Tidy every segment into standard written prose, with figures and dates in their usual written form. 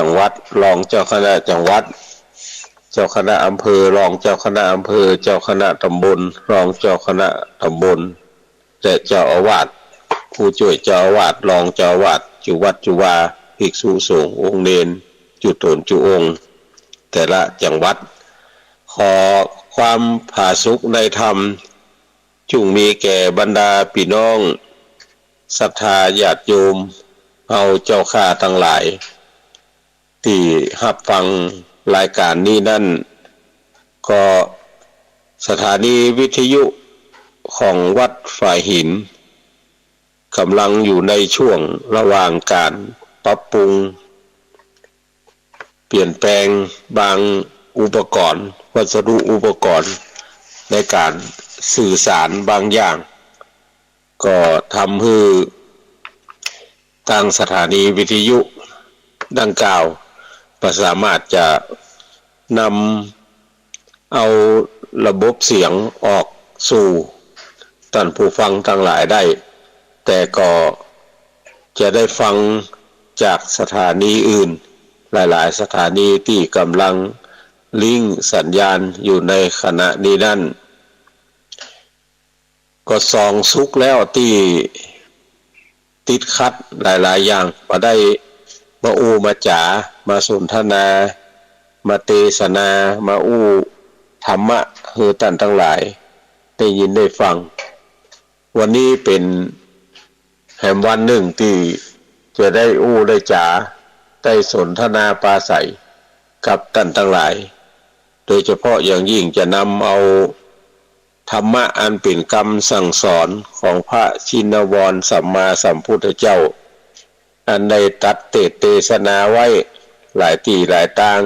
จังหวัดรองเจ้าคณะจังหวัดเจ้าคณะอำเภอรองเจ้าคณะอำเภอเจ้าคณะตำบลรองเจ้าคณะตำบลและเจ้าอาวาสผู้ช่วยเจ้าอาวาสรองเจ้าอาวาสจุวัดจุวาภิกษุสงฆ์องค์เนรจุตนจุองค์แต่ละจังหวัดขอความผาสุกในธรรมจงมีแก่บรรดาพี่น้องศรัทธาญาติโยมเอาเจ้าข้าทั้งหลายที่รับฟังรายการนี้นั่นก็สถานีวิทยุของวัดฝ่ายหินกำลังอยู่ในช่วงระหว่างการปรับปรุงเปลี่ยนแปลงบางอุปกรณ์วัสดุอุปกรณ์ในการสื่อสารบางอย่างก็ทำให้ทางสถานีวิทยุดังกล่าวสามารถจะนำเอาระบบเสียงออกสู่ท่านผู้ฟังทั้งหลายได้แต่ก็จะได้ฟังจากสถานีอื่นหลายๆสถานีที่กำลังลิงก์สัญญาณอยู่ในขณะนี้นั่นก็ส่องสุกแล้วที่ติดขัดหลายๆอย่างมาได้มาอู้มาจ๋ามาสนทนามาเทศนามาอู้ธรรมะให้ท่านทั้งหลายได้ยินได้ฟังวันนี้เป็นแห่งวันหนึ่งที่จะได้อู้ได้จ๋าได้สนทนาปราศัยกับท่านทั้งหลายโดยเฉพาะอย่างยิ่งจะนำเอาธรรมะอันเป็นคำสั่งสอนของพระชินวรสัมมาสัมพุทธเจ้าอันได้ตัดเทศนาไว้หลายที่หลายทาง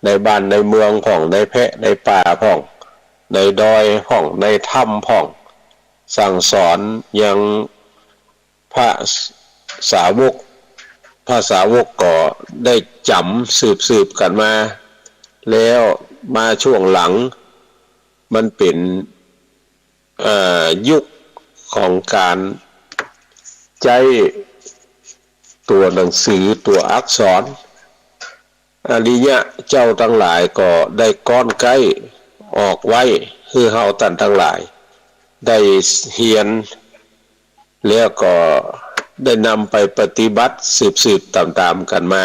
ในบ้านในเมืองของในแพะในป่าของในดอยของในถ้ำของสั่งสอนยังพระสาวกก็ได้จำสืบกันมาแล้วมาช่วงหลังมันเป็นยุคของการใช้ตัวหนังสือตัวอักษรอริยะเจ้าทั้งหลายก็ได้ก้อนใกล้ออกไว้คือเฮาท่านทั้งหลายได้เรียนแล้วก็ได้นำไปปฏิบัติสืบตามๆกันมา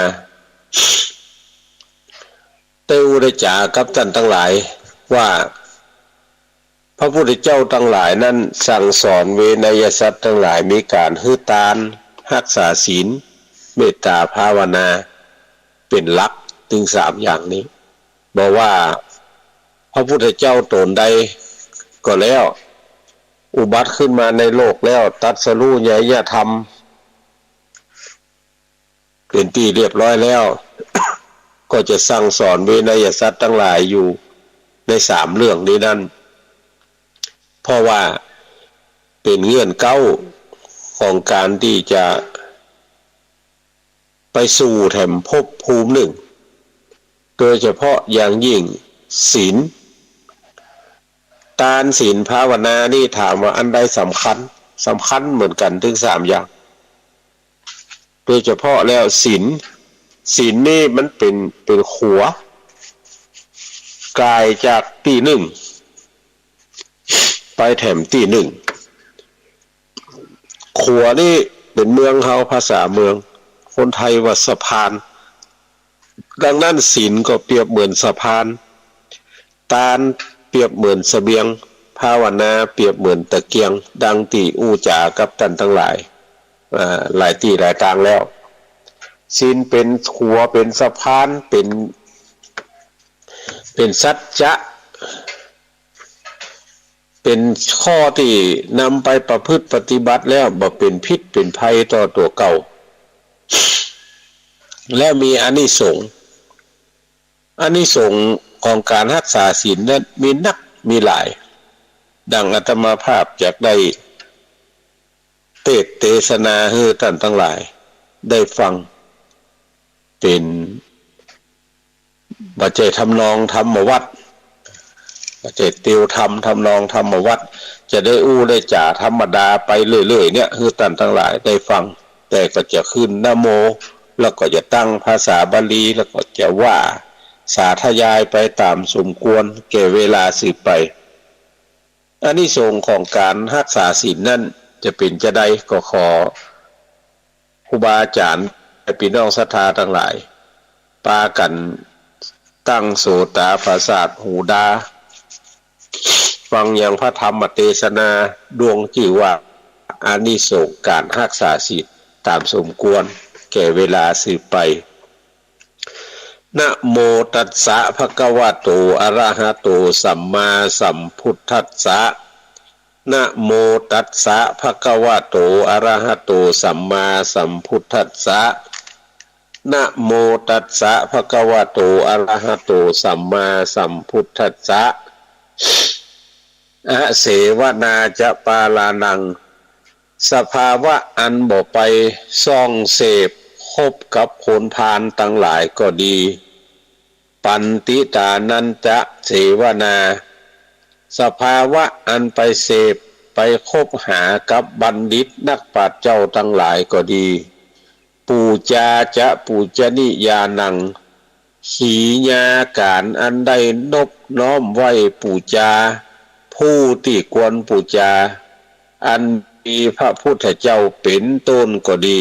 ได้อุรจากับท่านทั้งหลายว่าพระพุทธเจ้าทั้งหลายนั้นสั่งสอนเวนยสัตว์ทั้งหลายมีการให้ทานรักษาศีลเมตตาภาวนาเป็นหลักถึง3อย่างนี้บอกว่าพระพุทธเจ้าตนใดก็แล้วอุบัติขึ้นมาในโลกแล้วตรัสรู้ญาณธรรมเป็นที่เรียบร้อยแล้ว ก็จะสั่งสอนเวนยสัตว์ทั้งหลายอยู่ใน3เรื่องนี้นั่นเพราะว่าเป็นเงื่อนเก้าของการที่จะไปสู่แห่งภพภูมิหนึ่งโดยเฉพาะอย่างยิ่งศีลทานศีลภาวนานี่ถามว่าอันใดสำคัญเหมือนกันถึง3อย่างโดยเฉพาะแล้วศีลนี่มันเป็นขัวกายจากที่หนึ่งไปแถมที่หนึ่งขัวนี่เป็นเมืองเฮาภาษาเมืองคนไทยว่าสะพานดังนั้นศีลก็เปรียบเหมือนสะพานทานเปรียบเหมือนเสบียงภาวนาเปรียบเหมือนตะเกียงดังที่อู้จากับท่านทั้งหลายหลายที่หลายทางแล้วศีลเป็นขัวเป็นสะพานเป็นสัจจะเป็นข้อที่นำไปประพฤติปฏิบัติแล้วบ่เป็นพิษเป็นภัยต่อตัวเก่าและมีอานิสงส์ของการรักษาศีลนั้นมีนักมีหลายดังอาตมาภาพจากได้เทศนาให้ท่านทั้งหลายได้ฟังเป็นบัจเจทำนองธรรมวัดบัจเจเตียวธรรมทำนองธรรมวัดจะได้อู้ได้จ่าธรรมดาไปเรื่อยๆเนี่ยให้ท่านทั้งหลายได้ฟังแต่ก็จะขึ้นนะโม แล้วก็จะตั้งภาษาบาลีแล้วก็จะว่าสาธยายไปตามสมควรแก่เวลาสืบไปอานิสงส์ของการรักษาศีลนั่นจะเป็นจะได้ก็ขอครูบาอาจารย์พี่น้องศรัทธาทั้งหลายปากันตั้งโสตประสาทหูดาฟังอย่างพระธรรมเทศนาดวงจิตว่าอานิสงส์การรักษาศีลตามสมควรแก่เวลาสืบไปนะโมตัสสะภะคะวะโตอะระหะโตสัมมาสัมพุทธัสสะนะโมตัสสะภะคะวะโตอะระหะโตสัมมาสัมพุทธัสสะนะโมตัสสะภะคะวะโตอะระหะโตสัมมาสัมพุทธัสสะอะเสวนาจะปาลานังสภาวะอันบ่ไปซ่องเสพคบกับคนพาลทั้งหลายก็ดีปันติตานันจะเสวนาสภาวะอันไปเสพไปคบหากับบัณฑิตนักปราชญ์เจ้าทั้งหลายก็ดีปูจาจะปูจนิยานังขีญาการอันใดนบน้อมไว้ปูจาผู้ที่ควรปูจาอันมีพระพุทธเจ้าเป็นต้นก็ดี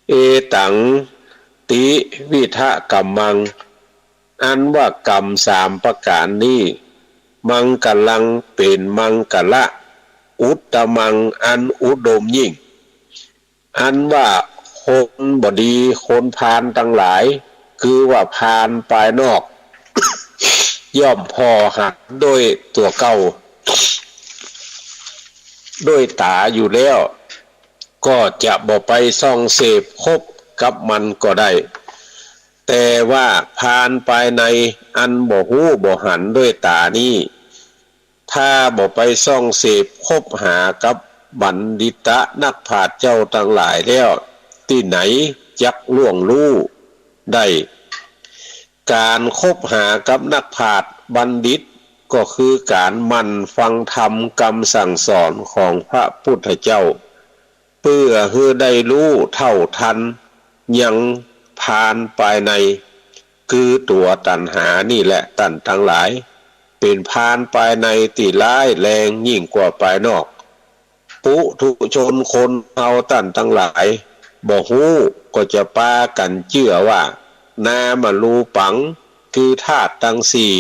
เอตังติวิทะกัมมังอันว่ากรรมสามประการนี้มังกลังเป็นมังกละอุตตมังอันอุดมยิ่งอันว่าคนบดีคนพาลทั้งหลายคือว่าพาลภายนอกย่อมพอหักด้วยตัวเก่าด้วยตาอยู่แล้วก็จะบ่ไปส่องเสพคบกับมันก็ได้แต่ว่าพาลภายในอันบ่ฮู้บ่หันด้วยตานี้ถ้าบ่ไปส่องเสพคบหากับบัณฑิตะนักปราชญ์เจ้าทั้งหลายแล้วที่ไหนจักล่วงรู้ได้การคบหากับนักปราชญ์บัณฑิตก็คือการมั่นฟังธรรมคำสั่งสอนของพระพุทธเจ้าเพื่อให้ได้รู้เท่าทันยังพาลภายในคือตัวตัณหานี่แหละตัณทั้งหลายเป็นพาลภายในที่ร้ายแรงยิ่งกว่าภายนอกปุถุชนคนเอาตัณทั้งหลายบ่ฮู้ก็จะปากันเชื่อว่านามารูปังคือธาตุทั้งสี่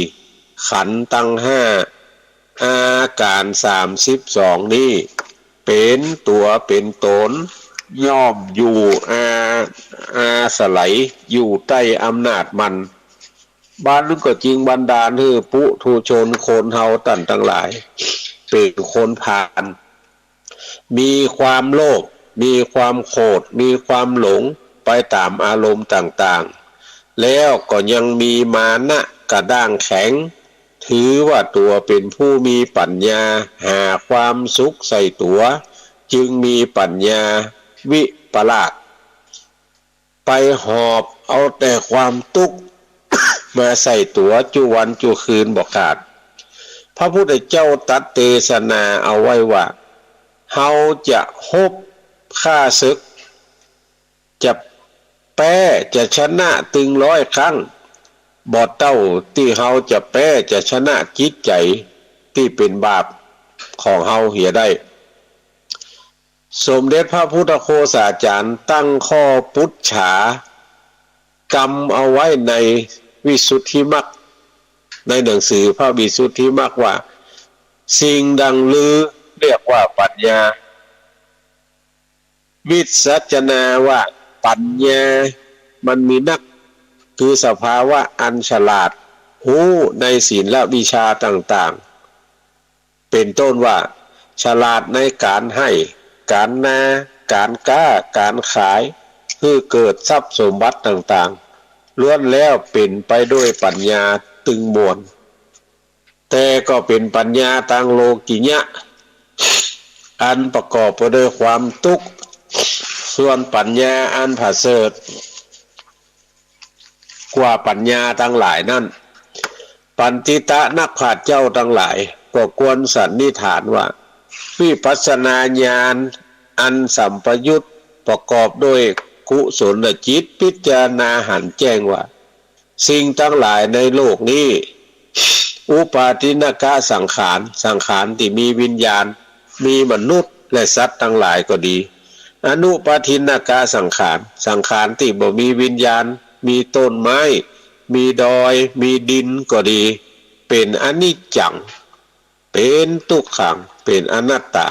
ขันธ์ทั้งห้าอาการ32นี้เป็นตัวเป็นตนย่อมอยู่อาศัยอยู่ใต้อำนาจมันบ้านนึกก็จริงบันดาลให้ปุถุชนคนเฮาตันทั้งหลายเป็นคนพาลมีความโลภมีความโกรธมีความหลงไปตามอารมณ์ต่างๆแล้วก็ยังมีมานะกระด้างแข็งถือว่าตัวเป็นผู้มีปัญญาหาความสุขใส่ตัวจึงมีปัญญาวิปลาสไปหอบเอาแต่ความทุกข์ มาใส่ตัวจุวันจุคืนบอกขาดพระพุทธเจ้าตรัสเทศนาเอาไว้ว่าเฮาจะฮบฆ่าศึกจะแพ้จะชนะตึง100 ครั้งบ่เต้าที่เฮาจะแพ้จะชนะจิตใจที่เป็นบาปของเฮาเหียได้สมเด็จพระพุทธโฆษาจารย์ตั้งข้อปุจฉากรรมเอาไว้ในวิสุทธิมรรคในหนังสือพระวิสุทธิมรรคว่าสิ่งดังลือเรียกว่าปัญญาวิสัชนาว่าปัญญามันมีนักคือสภาวะอันฉลาดรู้ในศีลและวิชาต่างๆเป็นต้นว่าฉลาดในการให้การนาการก้าการขายคือเกิดทรัพย์สมบัติต่างๆล้วนแล้วเป็นไปด้วยปัญญาตึงมวลแต่ก็เป็นปัญญาทางโลกิยะอันประกอบไปด้วยความทุกข์ส่วนปัญญาอันประเสริฐกว่าปัญญาทั้งหลายนั้นปันติตะนักปราชญ์เจ้าทั้งหลายก็ควรสันนิษฐานว่าวิปัสสนาญาณอันสัมปยุตประกอบด้วย กุศลจิตพิจารณาหันแจ้งว่าสิ่งทั้งหลายในโลกนี้อุปาทินกะสังขารที่มีวิญญาณมีมนุษย์และสัตว์ทั้งหลายก็ดีอนุปาทินกะสังขารที่บ่มีวิญญาณมีต้นไม้มีดอยมีดินก็ดีเป็นอนิจจังเป็นทุกขังเป็นอนัตตา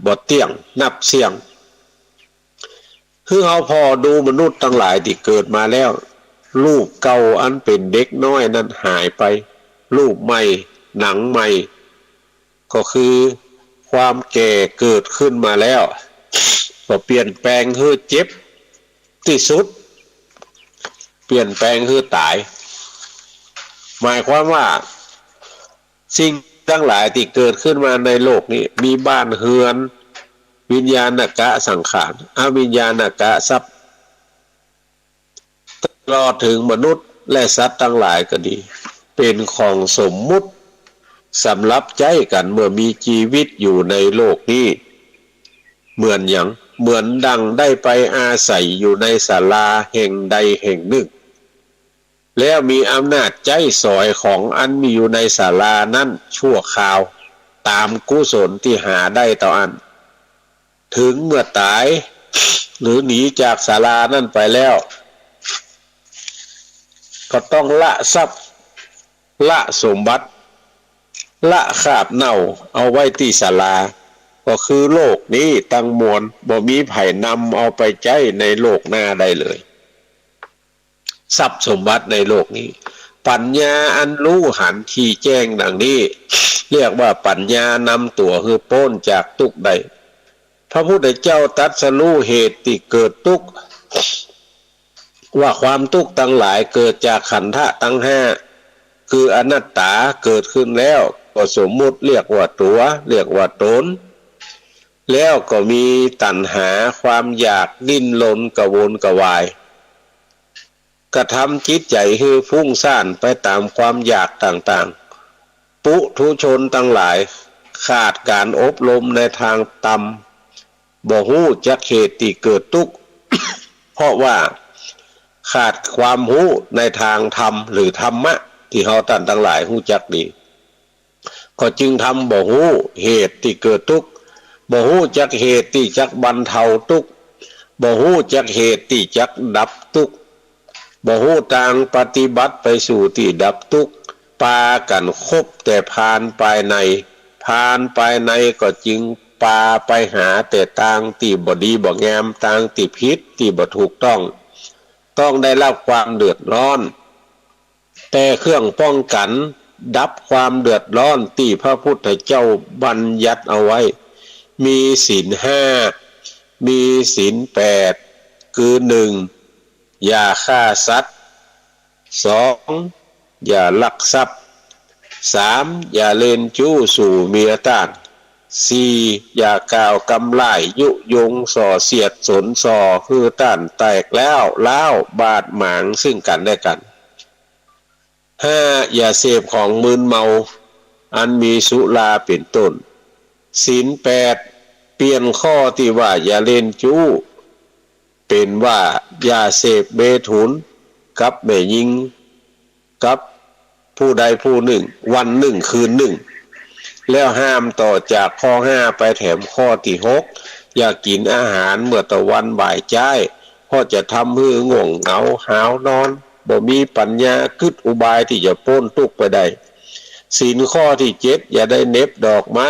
บ่เที่ยงนับเสี่ยงคือเอาพอดูมนุษย์ทั้งหลายที่เกิดมาแล้วรูปเก่าอันเป็นเด็กน้อยนั้นหายไปรูปใหม่หนังใหม่ก็คือความแก่เกิดขึ้นมาแล้วก็เปลี่ยนแปลงคือเจ็บที่สุดเปลี่ยนแปลงคือตายหมายความว่าสิ่งทั้งหลายที่เกิดขึ้นมาในโลกนี้มีบ้านเฮือนวิญญาณกะสังขารอวิญญาณกะทรัพย์ตลอดถึงมนุษย์และสัตว์ทั้งหลายก็ดีเป็นของสมมุติสำหรับใจกันเมื่อมีชีวิตอยู่ในโลกนี้เหมือนดังได้ไปอาศัยอยู่ในศาลาแห่งใดแห่งหนึ่งแล้วมีอำนาจใจสอยของอันมีอยู่ในศาลานั้นชั่วคราวตามกุศลที่หาได้ต่ออันถึงเมื่อตายหรือหนีจากศาลานั้นไปแล้วก็ต้องละทรัพย์ละสมบัติละคราบเน่าเอาไว้ที่ศาลาก็คือโลกนี้ตั้งมวลบ่มีไผนำเอาไปใช้ในโลกหน้าได้เลยทรัพย์สมบัติในโลกนี้ปัญญาอันรู้หันที่แจ้งดังนี้เรียกว่าปัญญานำตัวคือพ้นจากทุกข์ได้พระพุทธเจ้าตรัสรู้เหตุที่เกิดทุกข์ว่าความทุกข์ทั้งหลายเกิดจากขันธ์ทั้งห้าคืออนัตตาเกิดขึ้นแล้วก็สมมุติเรียกว่าตัวเรียกว่าตนแล้วก็มีตัณหาความอยากดิ้นรนกระวนกระวายกระทำจิตใจให้ฟุ้งซ่านไปตามความอยากต่างๆปุถุชนทั้งหลายขาดการอบรมในทางต่ำบ่ฮู้จักเหตุที่เกิดทุกข์ เพราะว่าขาดความรู้ในทางธรรมหรือธรรมะที่เราท่านทั้งหลายฮู้จักดีก็จึงทำบ่ฮู้เหตุที่เกิดทุกข์บ่ฮู้จักเหตุที่จักบรรเทาทุกข์บ่ฮู้จักเหตุที่จักดับทุกข์บ่ฮู้ทางปฏิบัติไปสู่ที่ดับทุกข์ปากันคบแต่พานภายในก็จึงปาไปหาแต่ทางที่บ่ดีบ่งามทางที่ผิดที่บ่ถูกต้องได้รับความเดือดร้อนแต่เครื่องป้องกันดับความเดือดร้อนที่พระพุทธเจ้าบัญญัติเอาไว้มีศีล5มีศีล8คือ1อย่าฆ่าสัตว์2อย่าลักทรัพย์3อย่าเล่นจู้สู่เมียต่าง4อย่ากล่าวกำไล่ยุยงส่อเสียดสนส่อคือต้านแตกแล้วล้าวบาดหมางซึ่งกันและกัน5อย่าเสพของมึนเมาอันมีสุราเป็นต้นศีล8เปลี่ยนข้อที่ว่าอย่าเล่นจู้เป็นว่าอย่าเสพเบถุนกับแม่หญิงกับผู้ใดผู้หนึ่งวันหนึ่งคืนหนึ่งแล้วห้ามต่อจากข้อ5ไปแถมข้อที่6อย่ากินอาหารเมื่อตะวันบ่ายจ้ายเพราะจะทำให้ง่วงเหงาหาวนอนบ่มีปัญญาคิดอุบายที่จะพ้นทุกข์ไปได้ศีลข้อที่7อย่าได้เน็บดอกไม้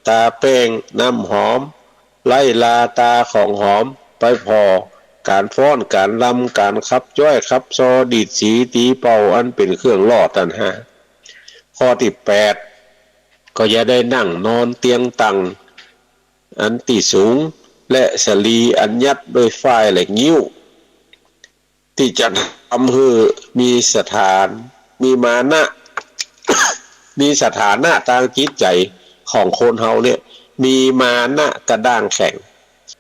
ตาแป้งน้ำหอมไล่ลาตาของหอมไปพอการฟ้อนการลำการขับจ้อยขับซอดีดสีตีเป่าอันเป็นเครื่องล่อตัณหาข้อที่8ก็อย่าได้นั่งนอนเตียงตังอันที่สูงและสลีอันยัดโดยฝ้ายและงิ้วที่จะทำให้มีสถานมีมานะ มีสถานะทางจิตใจของคนเฮาเนี่ยมีมานะกระด้างแข็ง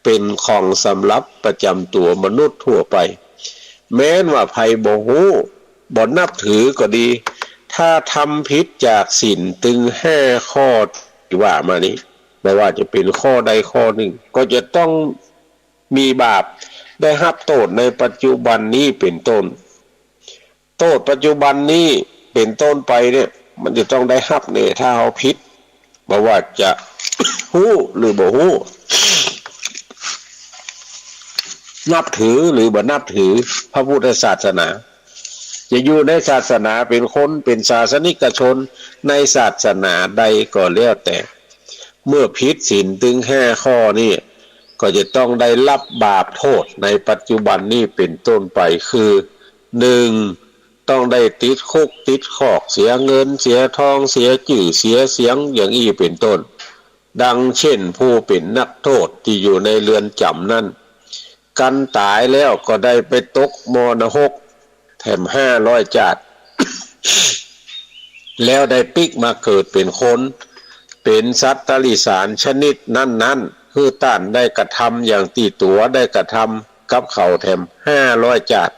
เป็นของสำหรับประจำตัวมนุษย์ทั่วไปแม้นว่าภัยบ่ฮู้บ่นับถือก็ดีถ้าทำผิดจากศีลถึง5ข้อที่ว่ามานี้ไม่ว่าจะเป็นข้อใดข้อหนึ่งก็จะต้องมีบาป ได้รับโทษในปัจจุบันนี้เป็นต้นโทษปัจจุบันนี้เป็นต้นไปเนี่ยมันจะต้องได้รับเนี่ยถ้าเอาผิดบ่ว่าจะฮู้หรือบ่ฮู้นับถือหรือบ่นับถือพระพุทธศาสนาจะอยู่ในศาสนาเป็นคนเป็นศาสนิกชนในศาสนาใดก็แล้วแต่เมื่อผิดศีลถึง5ข้อนี่ก็จะต้องได้รับบาปโทษในปัจจุบันนี้เป็นต้นไปคือ 1. ต้องได้ติดคุกติดคอกเสียเงินเสียทองเสียชื่อเสียเสียงอย่างนี้เป็นต้นดังเช่นผู้เป็นนักโทษที่อยู่ในเรือนจำนั้นกันตายแล้วก็ได้ไปตกมรณะแถม500จาด แล้วได้ปิกมาเกิดเป็นคนเป็นสัตว์ตริสารชนิดนั้นๆคือต้านได้กระทำอย่างตีตัวได้กระทำกับเขาแถม500จาด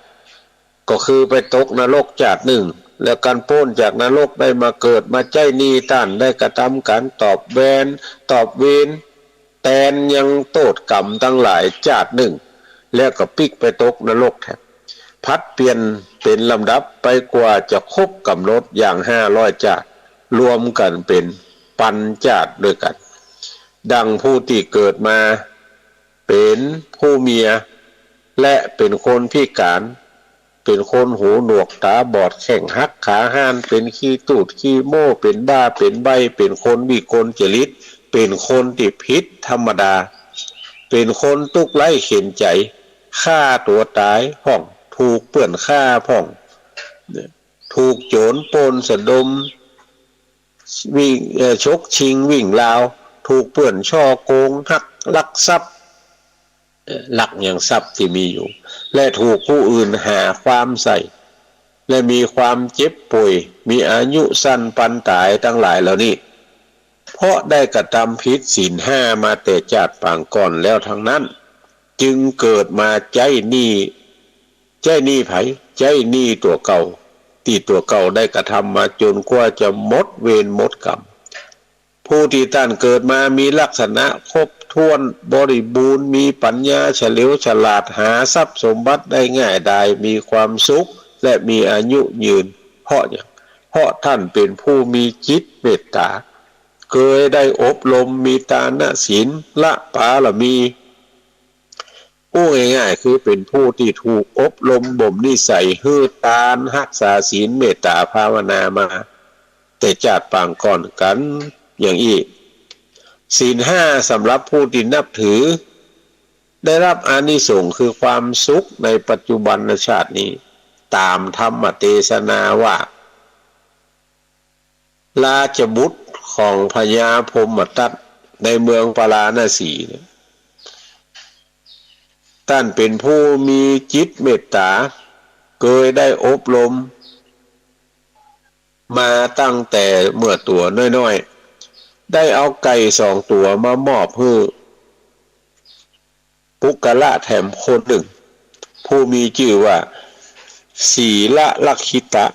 ก็คือไปตกนรกจาดหนึ่งแล้วการพ้นจากนรกได้มาเกิดมาใจนีต้านได้กระทำการตอบแบนตอบเวนแตนยังโทษกรรมทั้งหลายจาดหนึ่งแล้วก็ปิกไปตกนรกแทบพัดเปลี่ยนเป็นลำดับไปกว่าจะครบกำหนดอย่าง500จาดรวมกันเป็นปันจาดด้วยกันดังผู้ที่เกิดมาเป็นผู้เมียและเป็นคนพิการเป็นคนหูหนวกตาบอดแข้งหักขาห้านเป็นขี้ตูดขี้โม่เป็นบ้าเป็นใบเป็นคนวิกลจริตเป็นคนที่พิษธรรมดาเป็นคนตุกไล่เข็นใจฆ่าตัวตายพ่องถูกเปื่อนฆ่าพ่องถูกโจรปล้นสะดมวิ่งชกชิงวิ่งราวถูกเปื่อนช่อโกงหักลักทรัพย์หลักอย่างทรัพย์ที่มีอยู่และถูกผู้อื่นหาความใส่และมีความเจ็บป่วยมีอายุสั้นปันตายทั้งหลายเหล่านี้เพราะได้กระทำผิดศีล5มาแต่ชาติปางก่อนแล้วทั้งนั้นจึงเกิดมาใจหนี้ไผใจหนี้ตัวเก่าที่ตัวเก่าได้กระทำมาจนกว่าจะหมดเวรหมดกรรมผู้ที่ท่านเกิดมามีลักษณะครบถ้วนบริบูรณ์มีปัญญาเฉลียวฉลาดหาทรัพย์สมบัติได้ง่ายดายมีความสุขและมีอายุยืนเพราะท่านเป็นผู้มีจิตเมตตาเคยได้อบรมมีทานศีลละปาละมีผู้ง่ายๆคือเป็นผู้ที่ถูกอบรมบ่มนิสัยฮือทานรักษาศีลเมตตาภาวนามาแต่ชาติปางก่อนกันอย่างอีกศีล5สำหรับผู้ที่นับถือได้รับอานิสงส์คือความสุขในปัจจุบันชาตินี้ตามธรรมเทศนาว่าราชบุตรของพญาพรหมทัตในเมืองปาราณสีท่านเป็นผู้มีจิตเมตตาเคยได้อบรมมาตั้งแต่เมื่อตัวน้อยๆได้เอาไก่2ตัวมามอบให้ปุกละแถมคนหนึ่งผู้มีชื่อว่าศีละลักขิตะ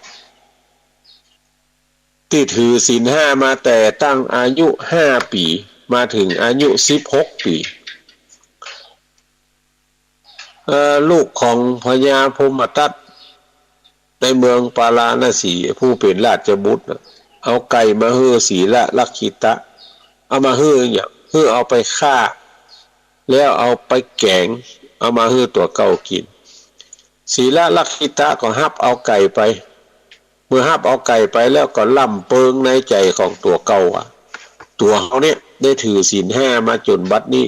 ที่ถือศีล5มาแต่ตั้งอายุ5ปีมาถึงอายุ16ปีลูกของพญาพรหมทัตในเมืองปาราณสีผู้เป็นราชบุตรเอาไก่มาให้ศีละลักขิตะเอามาให้อย่างให้เอาไปฆ่าแล้วเอาไปแกงเอามาให้ตัวเก่ากินศีละลักขิตะก็ฮับเอาไก่ไปเมื่อฮับเอาไก่ไปแล้วก็ล่ำเปิงในใจของตัวเก่าตัวเขาเนี่ยได้ถือศีล5มาจนบัดนี้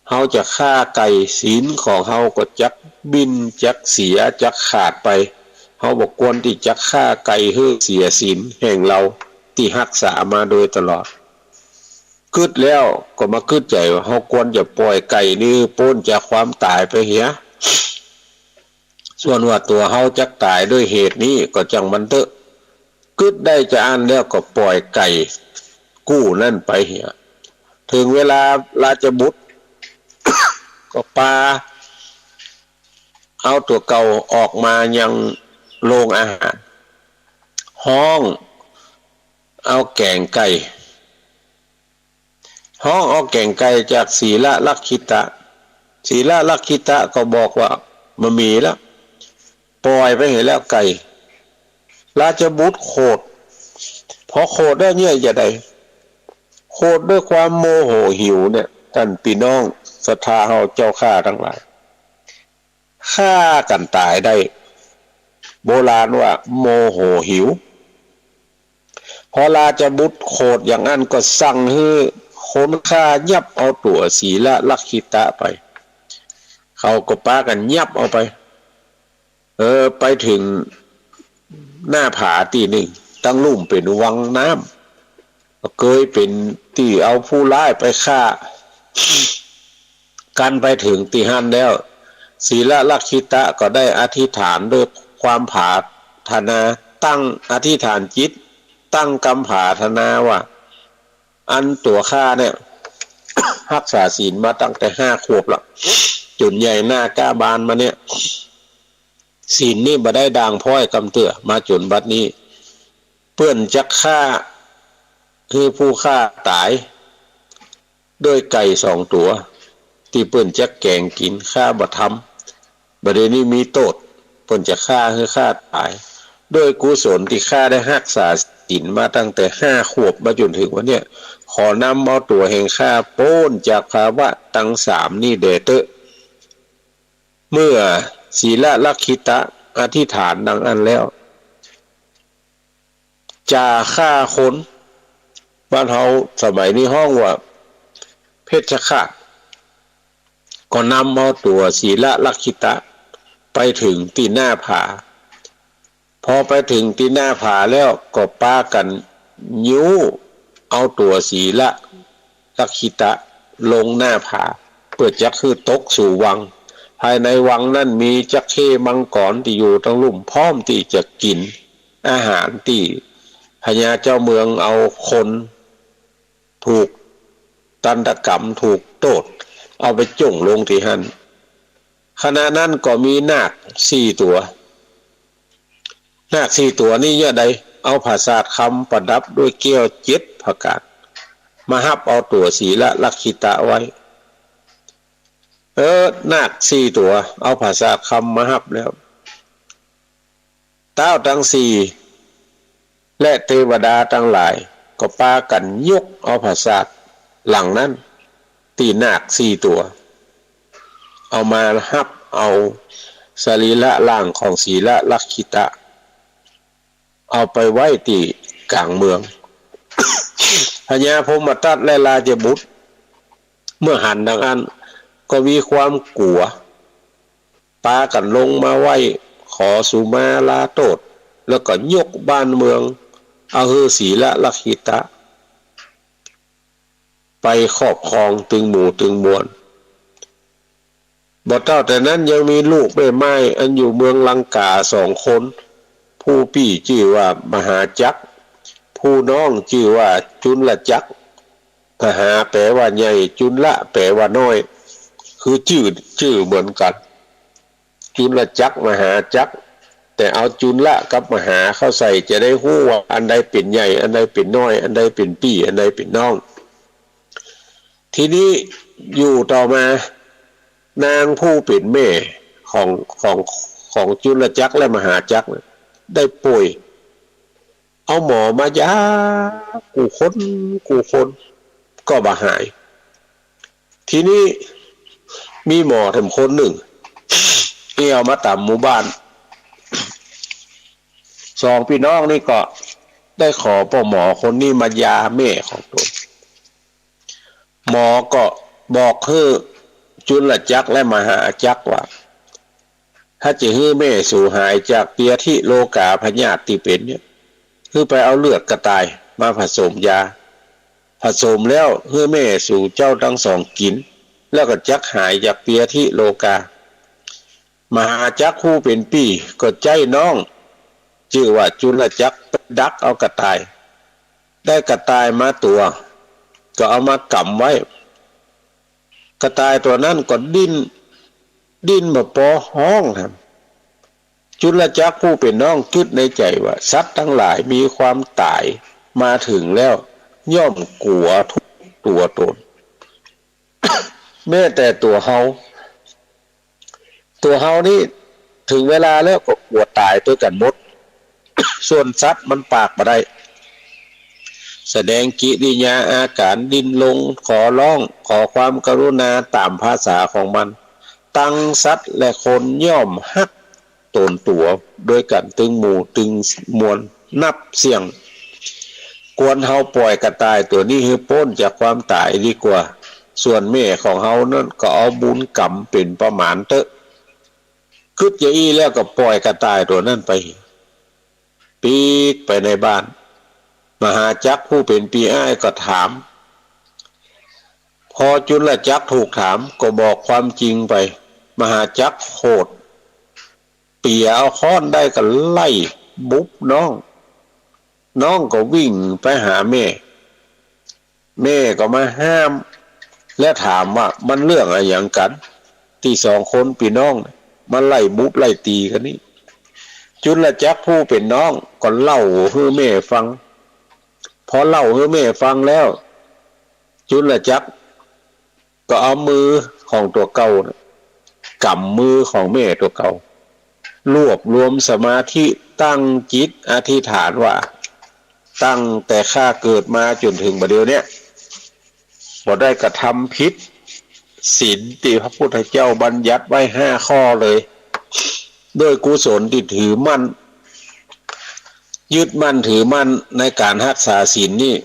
เขาจะฆ่าไก่ศีลของเขาก็จักบินจักเสียจักขาดไปเขาบอกควรที่จะฆ่าไก่ให้เสียศีลแห่งเราที่รักษามาโดยตลอดกึดแล้วก็มาคึดใจว่าเขาควรจะปล่อยไก่นี่พ้นจากความตายไปเหียส่วนว่าตัวเขาจักตายด้วยเหตุนี้ก็จังมันเถอะกึดได้จะอ่านแล้วก็ปล่อยไก่กู้นั่นไปเหียถึงเวลาราชบุตร ก็ปาเอาตัวเก่าออกมายังโรงอาหารห้องเอาแกงไก่ห้องเอาแกงไก่จากศีละลักขิตะ ศีละลักขิตะก็บอกว่ามันมีแล้วปล่อยไปเห็นแล้วไก่ราชบุตรโคดพอโคดได้เนี่ยจะได้โคดด้วยความโมโหหิวเนี่ยท่านพี่น้องศรัทธาเฮาเจ้าข้าทั้งหลายฆ่ากันตายได้โบราณว่าโมโหหิวพอราชบุตรโคดอย่างนั้นก็สั่งให้คนฆ่ายับเอาตัวศีละลักขิตะไปเขาก็ป้ากันยับเอาไปไปถึงหน้าผาตีหนึ่งตั้งลุ่มเป็นวังน้ำเคยเป็นที่เอาผู้ร้ายไปฆ่ากันไปถึงตีหันแล้วศีละลักขิตะก็ได้อธิษฐานด้วยความผาธนาตั้งอธิษฐานจิตตั้งกรรมผาธนาว่าอันตัวข้าเนี่ย รักษาศีลมาตั้งแต่5 ขวบละจนใหญ่หน้ากล้าบานมาเนี่ยศีลนี่บ่ได้ด่างพ้อยกำเตื่อมาจนบัดนี้เพื่อนจะฆ่าคือผู้ฆ่าตายด้วยไก่2 ตัวที่เพื่อนจะแกงกินฆ่าบ่ทำบัดนี้มีโทษเพื่อนจะฆ่าคือฆ่าตายด้วยกุศลที่ฆ่าได้รักษาศีลมาตั้งแต่5 ขวบมาจนถึงวันเนี้ยขอนำเอาตัวแห่งข้าโป้นจากภาวะทั้ง3นี่เดเตอเมื่อศีละลักขิตะอธิษฐานดังอันแล้วจะฆ่าคนบ้านเฮาสมัยนี้ห้องว่าเพชฌฆาตก็นำเอาตัวศีละลักขิตะไปถึงที่หน้าผาพอไปถึงที่หน้าผาแล้วก็ป้ากันยิ้วเอาตัวศีละลักขิตะลงหน้าผาเพื่อจะคือตกสู่วังภายในวังนั้นมีจักเข้มังกรที่อยู่ทั้งลุ่มพร้อมที่จะกินอาหารที่พญาเจ้าเมืองเอาคนถูกตันตกรรมถูกโทษเอาไปจุ่งลงที่หันขณะนั้นก็มีนาค4 ตัวนาค4 ตัวนี่เยอะใดเอาผาศาสตร์คำประดับด้วยเกี้ยว7 ประกาศมาฮับเอาตัวศีละลักขิตะไว้นาค4 ตัวเอาผาศาสตร์คำมาฮับแล้วเต้าทั้ง4และเทวดาทั้งหลายก็ปากันยกเอาผาศาสตร์หลังนั้นตีนาค4 ตัวเอามาฮับเอาสรีระร่างของศีละลักขิตะเอาไปไว้ที่กลางเมือง พญาพมทัตและราชบุตรเมื่อหันดังอันก็มีความกลัวปากันลงมาไหว้ขอสุมาลาโทษแล้วก็ยกบ้านเมืองเอาศีละลักขิตะไปครอบครองตึงหมู่ตึงมวลบ่เท่าแต่นั้นยังมีลูกแม่ไม้อันอยู่เมืองลังกา2 คนผู้พี่ชื่อว่ามหาจักรผู้น้องชื่อว่าจุลจักรมหาแปลว่าใหญ่จุลละแปลว่าน้อยคือชื่อเหมือนกันจุลจักรมหาจักรแต่เอาจุลละกับมหาเข้าใส่จะได้ฮู้ว่าอันใดเป็นใหญ่อันใดเป็นน้อยอันใดเป็นพี่อันใดเป็นน้องทีนี้อยู่ต่อมานางผู้เป็นแม่ของจุลจักรและมหาจักรได้ป่วยเอาหมอมายากูคนก็บ่หายทีนี้มีหมอทำคนหนึ่งเอามาตามหมู่บ้าน2 พี่น้องนี่ก็ได้ขอพ่อหมอคนนี้มายาแม่ของตนหมอก็บอกให้จุลจักรและมหาจักรว่าถ้าจะให้แม่สู่หายจากเปียที่โลกาพญาติเป็นเนี่ยคือไปเอาเลือดกระต่ายมาผสมยาผสมแล้วให้แม่สู่เจ้าทั้ง2กินแล้วก็จักหายจากเปียที่โลกามหาจักรผู้เป็นพี่ก็ใจน้องชื่อว่าจุลจักรดักเอากระต่ายได้กระต่ายมาตัวก็เอามากำไว้กระต่ายตัวนั้นก็ดิ้นมาปอห้องครับจุลจักรผู้เป็นน้องคิดในใจว่าสัตว์ทั้งหลายมีความตายมาถึงแล้วย่อมกลัวทุกตัวตน แม้แต่ตัวเฮา ตัวเฮานี่ถึงเวลาแล้วก็ปวดตายตัวกันหมด ส่วนสัตว์มันปากบ่ได้แสดงกิริยาอาการดิ้นรนขอร้องขอความกรุณาตามภาษาของมันตั้งสัตว์และคนย่อมฮักตนตัวโดยกันตึงหมู่ตึงมวลนับเสียงกวนเฮาปล่อยกระต่ายตัวนี้ให้พ้นจากความตายดีกว่าส่วนแม่ของเฮานั่นก็เอาบุญกรรมเป็นประมาณเถอะคึดอย่างอี้แล้วก็ปล่อยกระต่ายตัวนั้นไปปีกไปในบ้านมหาจักรผู้เป็นปีอ้ายก็ถามพอจุลจักรถูกถามก็บอกความจริงไปมหาจักรโหดเปียเอาค้อนได้ก็ไล่บุบน้องก็วิ่งไปหาแม่ก็มาห้ามและถามว่ามันเรื่องอะไรอย่างกันที่สองคนพี่น้องมันไล่บุบไล่ตีกันนี่จุลจักรผู้เป็นน้องก็เล่าให้แม่ฟังพอเล่าให้แม่ฟังแล้วจุลจักรก็เอามือของตัวเก่ากำมือของแม่ตัวเก่ารวบรวมสมาธิตั้งจิตอธิษฐานว่าตั้งแต่ข้าเกิดมาจนถึงบัดเดี๋ยวนี้บ่ได้กระทำผิดศีลที่พระพุทธเจ้าบัญญัติไว้5 ข้อเลยโดยกุศลที่ถือมั่นยึดมั่นถือมั่นในการรักษาศีลนี่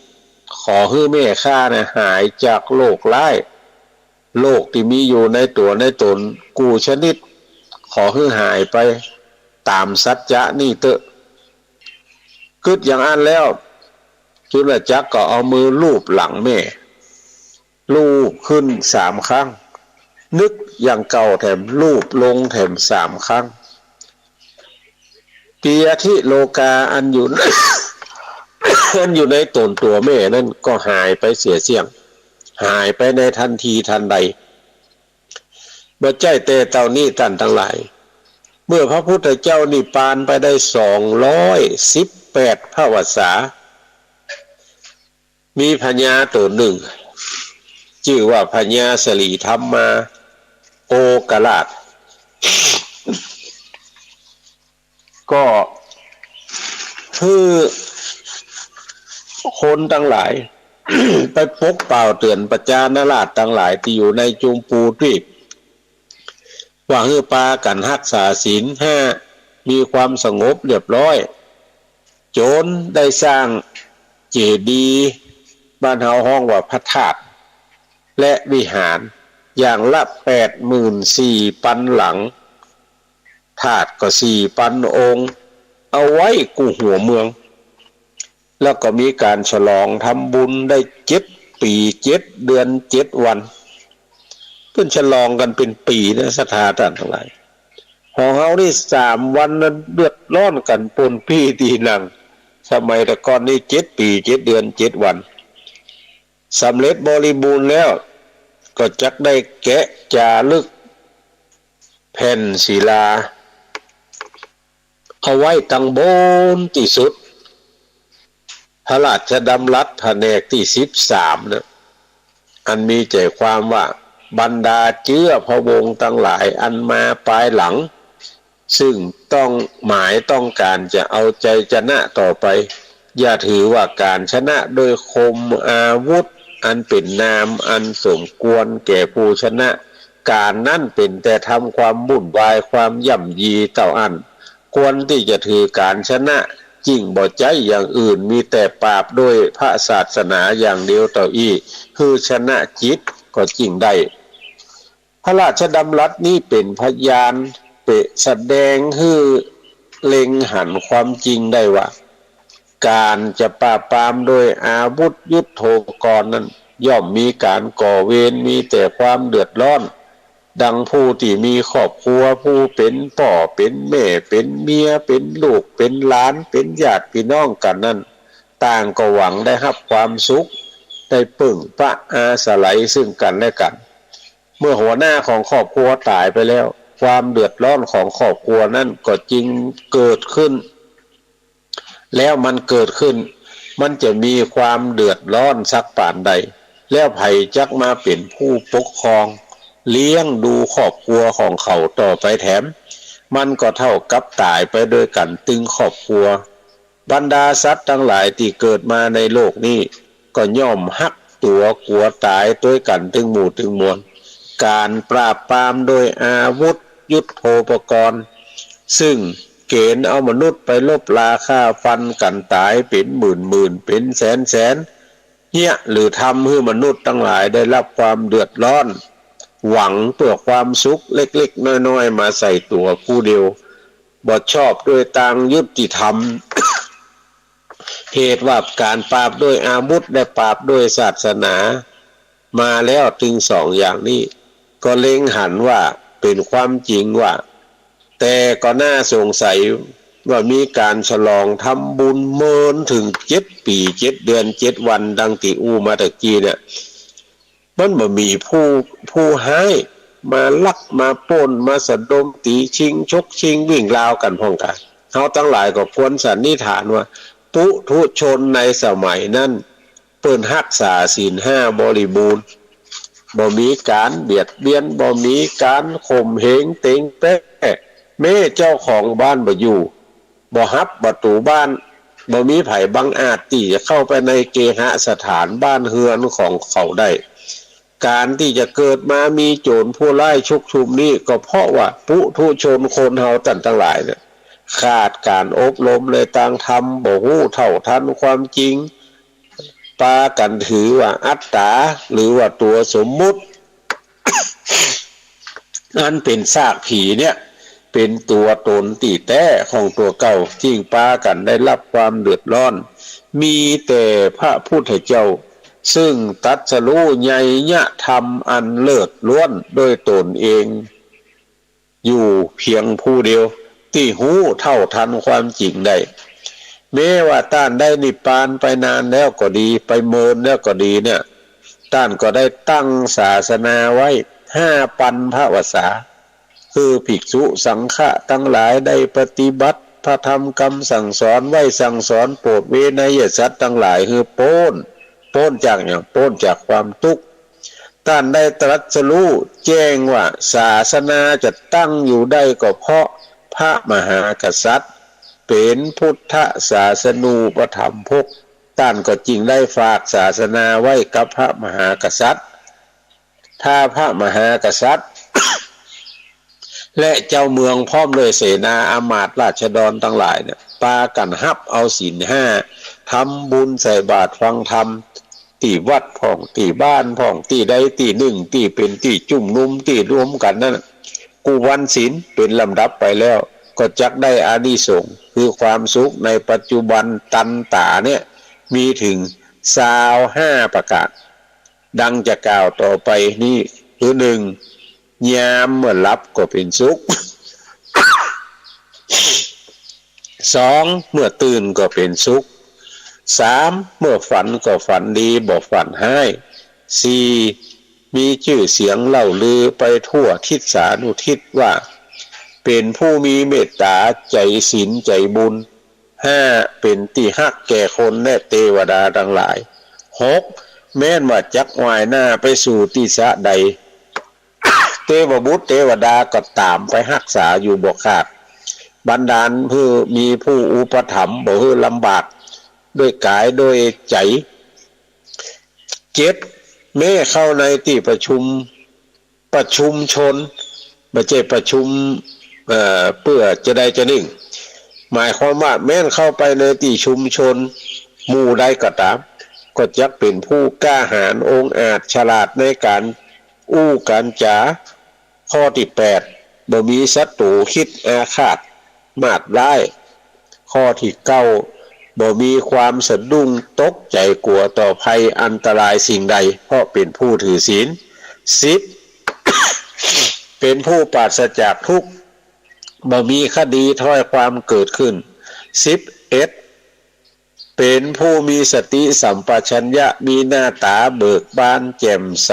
ขอให้แม่ข้าเนี่ยหายจากโรคร้ายโรคที่มีอยู่ในตัวในตนกูชนิดขอให้หายไปตามสัจจะนี่เถอะกึดอย่างอันแล้วจุลจักรก็เอามือลูบหลังแม่ลูบขึ้น3 ครั้งนึกอย่างเก่าแถมลูบลงแถม3 ครั้งปียทิโลกาอันอยู่ อันอยู่ในตนตัวแม่นั่นก็หายไปเสียเสียงหายไปในทันทีทันใดบ่ใจแต่เต่านี้ท่านทั้งหลายเมื่อพระพุทธเจ้านิพพานไปได้218 พระวรรษามีพญาตัวหนึ่งชื่อว่าพญาสลีธรรมมาโอกราชก็คือคนทั้งหลาย ไปปกเป่าเตือนประจานราชทั้งหลายที่อยู่ในจุมปูทวีปว่าให้ปากันรักษาศีล5มีความสงบเรียบร้อยโจรได้สร้างเจดีย์บ้านเฮาห้องว่าพระธาตุและวิหารอย่างละ 84,000 หลังธาตุก็ 4,000 องค์เอาไว้กูหัวเมืองแล้วก็มีการฉลองทำบุญได้7 ปี7 เดือน7 วันเพิ่นฉลองกันเป็นปีนะศรัทธาท่านทั้งหลายของเฮานี่3 วันนั้นเดือดร้อนกันปนปี้ตีนังสมัยแต่ก่อนนี่7 ปี7 เดือน7 วันสำเร็จบริบูรณ์แล้วก็จักได้แกะจารึกแผ่นศิลาเอาไว้ตั้งบนที่สุดพระราชดำรัสแผนกที่13นะอันมีใจความว่าบรรดาเจื้อพระวงศ์ทั้งหลายอันมาภายหลังซึ่งต้องการจะเอาใจชนะต่อไปอย่าถือว่าการชนะโดยคมอาวุธอันเป็นนามอันสมควรแก่ผู้ชนะการนั่นเป็นแต่ทำความวุ่นวายความย่ำยีเต่าอันควรที่จะถือการชนะจริงบ่ใจอย่างอื่นมีแต่ปราบด้วยพระศาสนาอย่างเดียวต่ออีคือชนะจิตก็จริงได้พระราชดำรัสนี้เป็นพยานเปะแสดงให้เล็งหันความจริงได้ว่าการจะปราบปรามโดยอาวุธยุทโธปกรณ์นั้นย่อมมีการก่อเวรมีแต่ความเดือดร้อนดังผู้ที่มีครอบครัวผู้เป็นพ่อเป็นแม่เป็นเมียเป็นลูกเป็นหลานเป็นญาติพี่น้องกันนั้นต่างก็หวังได้รับความสุขได้ปึ่งพระอาศัยซึ่งกันและกันเมื่อหัวหน้าของครอบครัวตายไปแล้วความเดือดร้อนของครอบครัวนั้นก็จึงเกิดขึ้นแล้วมันเกิดขึ้นมันจะมีความเดือดร้อนสักป่านใดแล้วไผจักมาเป็นผู้ปกครอง เลี้ยงดูครอบครัวของเขาต่อไปแถมมันก็เท่ากับตายไปด้วยกันตึงครอบครัวบรรดาสัตว์ทั้งหลายที่เกิดมาในโลกนี้ก็ย่อมฮักตัวกลัวตายด้วยกันถึงหมู่ถึงมวลการปราบปรามโดยอาวุธยุทโธปกรณ์ซึ่งเกณฑ์เอามนุษย์ไปลบราฆ่าฟันกันตายเป็นหมื่นเป็นแสนเนี่ยหรือทำให้มนุษย์ทั้งหลายได้รับความเดือดร้อนหวังเพื่อความสุขเล็กๆน้อยๆมาใส่ตัวผู้เดียวบ่ชอบด้วยทางยุติธรรม เหตุว่าการปราบด้วยอาวุธและปราบด้วยศาสนามาแล้วถึงสองอย่างนี้ก็เล็งหันว่าเป็นความจริงว่าแต่ก็น่าสงสัยว่ามีการฉลองทำบุญเมินถึง7 ปี7 เดือน7 วันดังที่อู้มาตะกี้เนี่ยมันบ่มีผู้ให้มาลักมาปล้นมาสะดมตีชิงชกชิงวิ่งราวกันพ้องกันเขาทั้งหลายก็ควรสันนิษฐานว่าปุถุชนในสมัยนั้นเปิ้นรักษาศีล5บริบูรณ์บ่มีการเบียดเบียนบ่มีการข่มเหงเต็งแป้แม่เจ้าของบ้านบ่อยู่บ่ฮับประตูบ้านบ่มีไผบังอาจที่จะเข้าไปในเกหสถานบ้านเฮือนของเขาได้การที่จะเกิดมามีโจรผู้ร้ายชุกชุมนี่ก็เพราะว่าปุถุชนคนเฮาทั้งหลายเนี่ยขาดการอบรมเลยต่างธรรมบ่ฮู้เท่าทันความจริงปากันถือว่าอัตตาหรือว่าตัวสมมุติ อันเป็นซากผีเนี่ยเป็นตัวตนตีแท้ของตัวเก่าทิ้งปากันได้รับความเดือดร้อนมีแต่พระพุทธเจ้าซึ่งตรัสรู้ใหญ่ยะธรรมอันเลิศล้วนโดยตนเองอยู่เพียงผู้เดียวที่หู้เท่าทันความจริงได้แม้ว่าต้านได้นิพพานไปนานแล้วก็ดีไปเมินแล้วก็ดีเนี่ยต้านก็ได้ตั้งศาสนาไว้5 ปันพระวสาคือภิกษุสังฆะทั้งหลายได้ปฏิบัติพระธรรมคำสั่งสอนไว้สั่งสอนโปรดเวนยสัตว์ทั้งหลายคือโป้นจากอย่างโป้นจากความทุกข์ท่านได้ตรัสรู้แจ้งว่าศาสนาจะตั้งอยู่ได้ก็เพราะพระมหากษัตริย์เป็นพุทธศาสนูปถัมภกท่านก็จริงได้ฝากศาสนาไว้กับพระมหากษัตริย์ถ้าพระมหากษัตริย์ และเจ้าเมืองพร้อมด้วยเสนาอามาตย์ราชดรทั้งหลายเนี่ยปากันฮับเอาศีล5ทำบุญใส่บาตรฟังธรรมที่วัดพ่องที่บ้านพ่องที่ใดที่หนึ่งที่เป็นที่จุ่มนุมที่รวมกันนั่นกูวันศีลเป็นลำดับไปแล้วก็จักได้อานิสงส์คือความสุขในปัจจุบันตันตาเนี่ยมีถึง25 ประการดังจะกล่าวต่อไปนี้คือ1ยามเมื่อหลับก็เป็นสุข 2เมื่อตื่นก็เป็นสุข3เมื่อฝันก็ฝันดีบ่ฝันร้าย4มีชื่อเสียงเล่าลือไปทั่วทิศสานุทิศว่าเป็นผู้มีเมตตาใจศีลใจบุญ5เป็นที่ฮักแก่คนและเทวดาทั้งหลาย6แม้นว่าจักวายหน้าไปสู่ที่สะใด เทวบุตรเทวดาก็ตามไปรักษาอยู่บ่ขาดบันดาลเพื่อมีผู้อุปถัมภ์บ่ให้ลำบากด้วยกายด้วยใจ7แม้เข้าในที่ประชุมชนไม่ใช่ประชุมเพื่อจะได้จะนิ่งหมายความว่าแม้นเข้าไปในที่ชุมชนหมู่ใดก็ตามก็จักเป็นผู้กล้าหาญองอาจฉลาดในการอู้การจาข้อที่8บ่มีศัตรูคิดอาฆาตมาดร้ายข้อที่9บ่มีความสะดุ้งตกใจกลัวต่อภัยอันตรายสิ่งใดเพราะเป็นผู้ถือศีล10เป็นผู้ปราศจากทุกข์บ่มีคดีถ้อยความเกิดขึ้น11เป็นผู้มีสติสัมปชัญญะมีหน้าตาเบิกบานแจ่มใส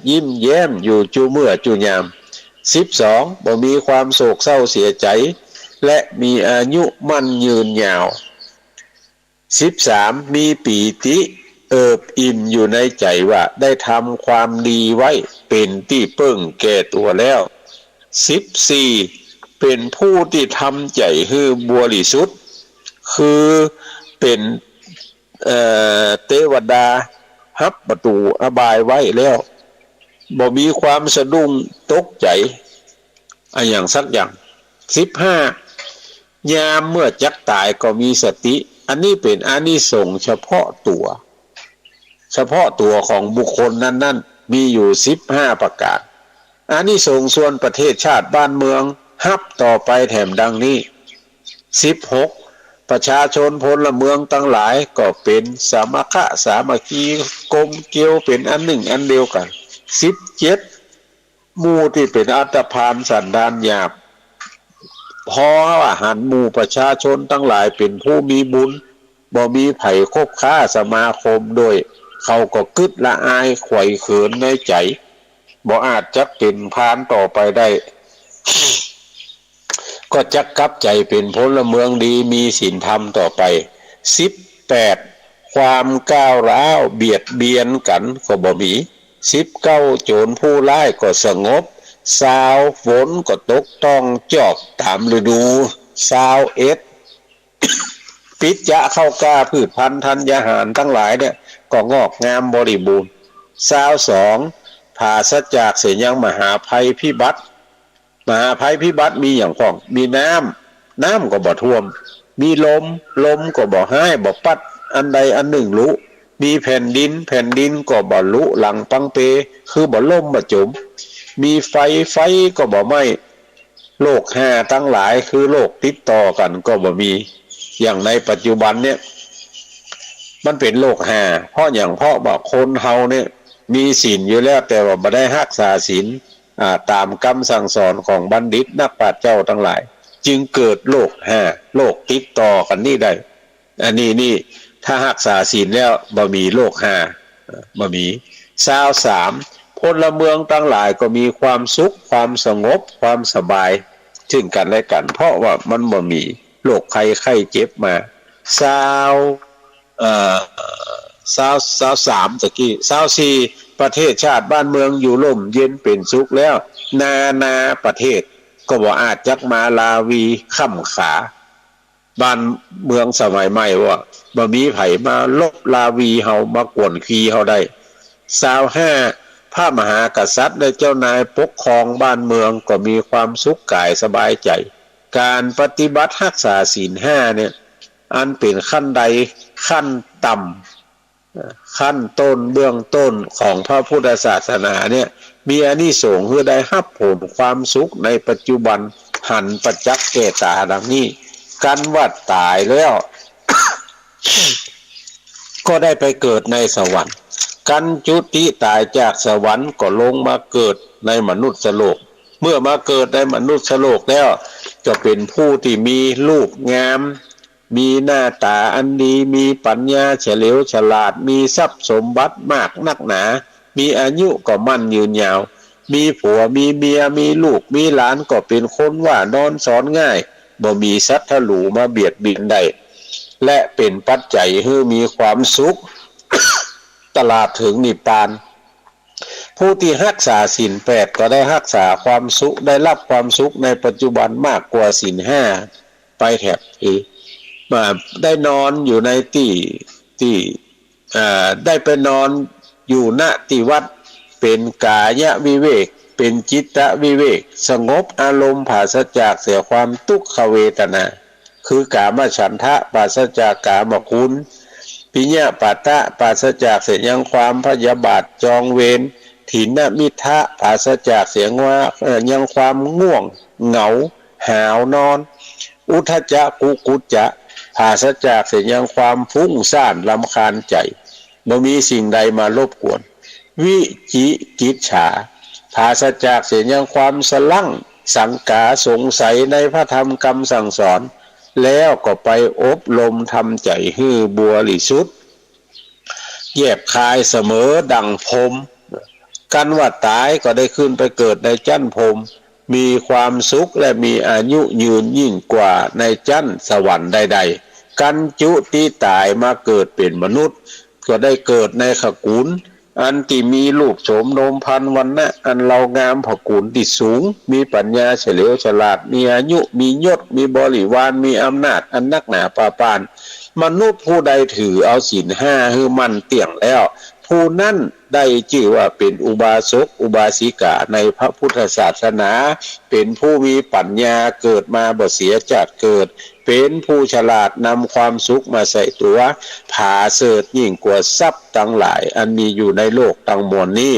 ยิ้มแย้มอยู่จุเมื่อจุยาม12บ่มีความโศกเศร้าเสียใจและมีอายุมั่นยืนยาว13มีปีติ เอิบอิ่มอยู่ในใจว่าได้ทำความดีไว้เป็นที่เปิ้งแก่ตัวแล้ว14เป็นผู้ที่ทำใจให้บริสุทธิ์คือเป็นเทวดาฮับประตูอบายไว้แล้วบ่มีความสะดุ้งตกใจอย่างสักอย่าง15ยามเมื่อจักตายก็มีสติอันนี้เป็นอานิสงส์เฉพาะตัวของบุคคลนั้นๆมีอยู่15ประการอานิสงส์ส่วนประเทศชาติบ้านเมืองฮับต่อไปแถมดังนี้16ประชาชนพลเมืองทั้งหลายก็เป็นสามัคคะสามัคคีกลมเกลียวเป็นอันหนึ่งอันเดียวกัน17หมู่ที่เป็นอัตภานสันดานหยาบพอว่าหันหมู่ประชาชนทั้งหลายเป็นผู้มีบุญบ่มีไผคบค้าสมาคมด้วยเขาก็กึดละอายไขว่เขินในใจบ่อาจจะเป็นพานต่อไปได้ก็จักกลับใจเป็นพลเมืองดีมีศีลธรรมต่อไป18ความก้าวร้าวเบียดเบียนกันก็บ่มี19โจรผู้ร้ายก็สงบ20ฝนก็ตกต้องจอกตามฤดู21ปิจจะเข้ากล้าพืชพันธุ์ธัญญาหารทั้งหลายเนี่ยก็งอกงามบริบูรณ์22ปราศจากเสียยังมหาภัยพิบัติมีอย่างของมีน้ำก็บ่ท่วมมีลมก็บ่ให้บ่ปัดอันใดอันหนึ่งรู้มีแผ่นดินก็บ่ลุหลังปังเปคือบ่ล่มบ่จมมีไฟก็บ่ไหม้โรค5ทั้งหลายคือโรคติดต่อกันก็บ่มีอย่างในปัจจุบันเนี่ยมันเป็นโรค5เพราะว่าคนเฮาเนี่ยมีศีลอยู่แล้วแต่ว่าบ่ได้รักษาศีลตามคำสั่งสอนของบัณฑิตนักปราชญ์เจ้าทั้งหลายจึงเกิดโรคโรคติดต่อกันนี่ได้อันนี้ถ้ารักษาศีลแล้วบ่มีโรคบ่มี23พลเมืองทั้งหลายก็มีความสุขความสงบความสบายซึ่งกันและกันเพราะว่ามันบ่มีโรคไข้เจ็บมา23ตะกี้24ประเทศชาติบ้านเมืองอยู่ร่มเย็นเป็นสุขแล้วนาประเทศก็บ่อาจจักมาลาวีค่ำขาบ้านเมืองสมัยใหม่ว่าบ่มีไผมาลบลาวีเฮามากวนขี้เฮาได้25พระมหากษัตริย์และเจ้านายปกครองบ้านเมืองก็มีความสุขกายสบายใจการปฏิบัติรักษาศีล5เนี่ยอันเป็นขั้นใดขั้นต่ำขั้นต้นเบื้องต้นของพระพุทธศาสนาเนี่ยมีอานิสงส์คือได้รับผลความสุขในปัจจุบันหันประจักษ์แก่ตาดังนี้กันว่าตายแล้ว ก็ได้ไปเกิดในสวรรค์กันจุติตายจากสวรรค์ก็ลงมาเกิดในมนุษย์โลกเมื่อมาเกิดในมนุษย์โลกแล้วจะเป็นผู้ที่มีรูปงามมีหน้าตาอันดีมีปัญญาเฉลียวฉลาดมีทรัพย์สมบัติมากนักหนามีอายุก็มั่นยืนยาวมีผัวมีเมียมีลูกมีหลานก็เป็นคนว่านอนสอนง่ายบ่มีสัตว์ทะลูมาเบียดเบียนได้และเป็นปัจจัยให้มีความสุข ตลาดถึงนิพพานผู้ที่รักษาศีล8ก็ได้รักษาความสุขได้รับความสุขในปัจจุบันมากกว่าศีล5ไปแถบมาได้นอนอยู่ในที่ได้ไปนอนอยู่ณที่วัดเป็นกายวิเวกเป็นจิตวิเวกสงบอารมณ์ปราศจากเสียความทุกขเวทนาคือกามฉันทะปราศจากกามคุณปิญญาปัตตะปราศจากเสียยังความพยาบาทจองเวรถินมิทะปราศจากเสียงว่ายังความง่วงเหงาหาวนอนอุทธัจจะกุจจะปราศจากเสียยังความฟุ้งซ่านรำคาญใจบ่มีสิ่งใดมารบกวนวิจิกิจฉาปราศจากเสียยังความสลั่งสังกาสงสัยในพระธรรมคำสั่งสอนแล้วก็ไปอบรมทำใจให้บริสุทธิ์แยบคายเสมอดังพรหมกันว่าตายก็ได้ขึ้นไปเกิดในจั่นพรหมมีความสุขและมีอายุยืนยิ่งกว่าในจั่นสวรรค์ใดๆกันจุติตายมาเกิดเป็นมนุษย์ ก็ได้เกิดในขกุลอันที่มีรูปโฉมโนมพันวรรณะอันเรางามพกุลที่สูงมีปัญญาเฉลียวฉลาดมีอายุมียศมีบริวารมีอำนาจอันนักหนาปาปานมนุษย์ผู้ใดถือเอาศีลห้าให้มันเตี่ยงแล้วผู้นั้นได้ชื่อว่าเป็นอุบาสกอุบาสิกาในพระพุทธศาสนาเป็นผู้มีปัญญาเกิดมาบ่เสียจากเกิดเป็นผู้ฉลาดนำความสุขมาใส่ตัวผาเสดยิ่งกว่าทรัพย์ทั้งหลายอันมีอยู่ในโลกทั้งมวลนี้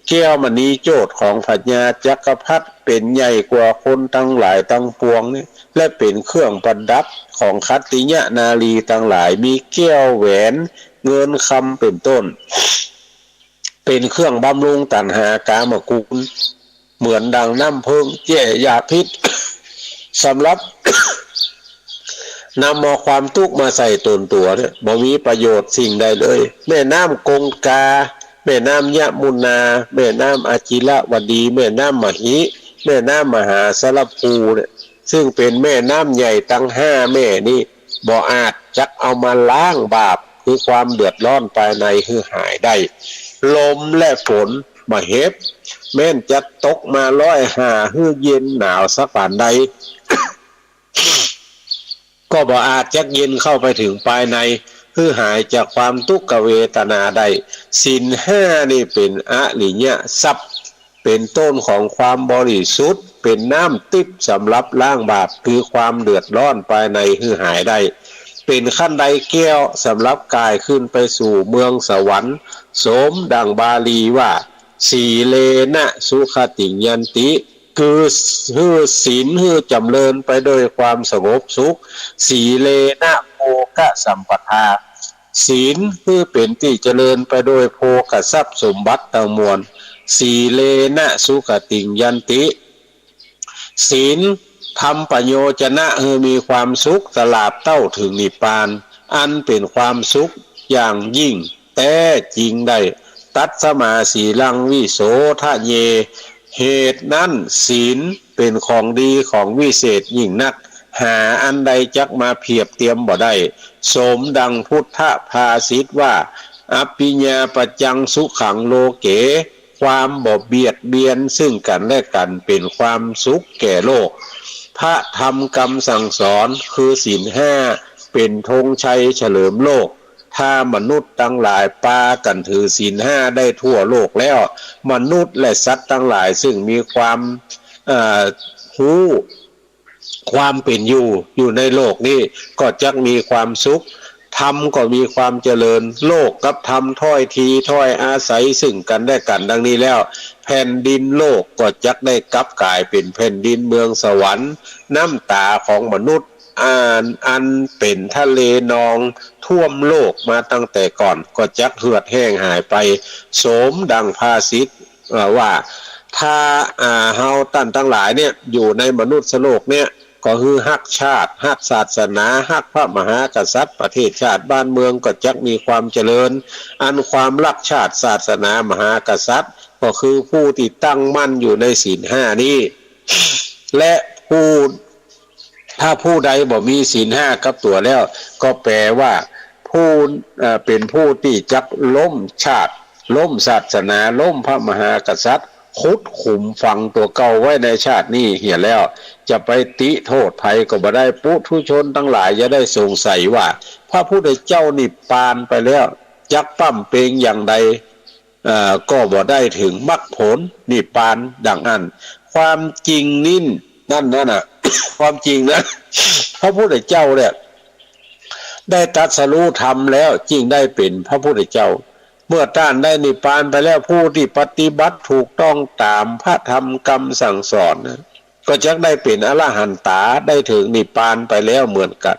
แก้วมณีโจทย์ของพญาจักรพรรดิเป็นใหญ่กว่าคนทั้งหลายทั้งปวงนี่และเป็นเครื่องประดับของคัตติยนารีทั้งหลายมีแก้วแหวนเงินคำเป็นต้นเป็นเครื่องบำรุงตัณหากามกุลเหมือนดังน้ำพึ่งแย่ยาพิษสำหรับนำมาความทุกข์มาใส่ตนตัวเนี่ยบ่มีประโยชน์สิ่งใดเลยแม่น้ำกงกาแม่น้ำยะมุนาแม่น้ำอาจิระวดีแม่น้ำมหิแม่น้ำมหาสารภูเนี่ยซึ่งเป็นแม่น้ำใหญ่ตั้ง5แม่นี้บ่อาจจักเอามาล้างบาปคือความเดือดร้อนภายในคือหายได้ลมและฝนมาเฮ็บแม่นจะตกมา105ฮือเย็นหนาวสักปานใด ก็บ่อาจจักเย็นเข้าไปถึงภายในคือหายจากความทุกขเวทนาได้ศีล5นี่เป็นอริยทรัพย์เป็นต้นของความบริสุทธิ์เป็นน้ำทิพย์สำหรับล้างบาปคือความเดือดร้อนภายในคือหายได้เป็นขั้นใดแก้วสำหรับกายขึ้นไปสู่เมืองสวรรค์สมดังบาลีว่าสีเลนะสุขติยันติคือศีลคือจำเริญไปโดยความสงบสุขสีเลนะโภคสัมปทาศีลคือเป็นที่เจริญไปโดยโภคทรัพย์สมบัติทั้งมวลสีเลนะสุขติยันติศีลทำประโยชนะคือมีความสุขตลาดเต้าถึงนิพพานอันเป็นความสุขอย่างยิ่งแต่จริงได้ตัดสมาสีลังวิโสทะเยเหตุนั้นศีลเป็นของดีของวิเศษยิ่งนักหาอันใดจักมาเพียบเทียมบ่ได้สมดังพุทธภาษิตว่าอภิญญาปัจจังสุขังโลเกความบ่เบียดเบียนซึ่งกันและกันเป็นความสุขแก่โลกพระธรรมคำสั่งสอนคือศีล5เป็นธงชัยเฉลิมโลกถ้ามนุษย์ทั้งหลายปากันถือศีล5ได้ทั่วโลกแล้วมนุษย์และสัตว์ทั้งหลายซึ่งมีความรู้ความเป็นอยู่ในโลกนี้ก็จะมีความสุขธรรมก็มีความเจริญโลกกับธรรมถ้อยทีถ้อยอาศัยซึ่งกันและกันดังนี้แล้วแผ่นดินโลกก็จะได้กลับกลายเป็นแผ่นดินเมืองสวรรค์น้ำตาของมนุษย์อันเป็นทะเลนองท่วมโลกมาตั้งแต่ก่อนก็จักเหือดแห้งหายไปโสมดังภาษิตว่าถ้าเฮาตั้นทั้งหลายเนี่ยอยู่ในมนุษย์โลกเนี่ยก็คือฮักชาติฮักศาสนาฮักพระมหากษัตริย์ประเทศชาติบ้านเมืองก็จักมีความเจริญอันความรักชาติศาสนามหากษัตริย์ก็คือผู้ที่ตั้งมั่นอยู่ในศีล5นี้และถ้าผู้ใดบ่มีศีล5กับตัวแล้วก็แปลว่าผู้เป็นผู้ที่จักล้มชาติล้มศาสนาล้มพระมหากษัตริย์ขุดขุมฝังตัวเก่าไว้ในชาตินี้เหี้ยแล้วจะไปติโทษภัยก็บ่ได้ปุถุชนทั้งหลายจะได้สงสัยว่าพระพุทธเจ้านิพพานไปแล้วจักปั้มเปงอย่างใดก็บ่ได้ถึงมรรคผลนิพพานดังนั้นความจริงนั่นน่ะ ความจริงนะพระพุทธเจ้าเนี่ยได้ตรัสรู้ธรรมแล้วจึงได้เป็นพระพุทธเจ้าเมื่อท่านได้นิพพานไปแล้วผู้ที่ปฏิบัติถูกต้องตามพระธรรมคำสั่งสอนก็จะได้เป็นอรหันตาได้ถึงนิพพานไปแล้วเหมือนกัน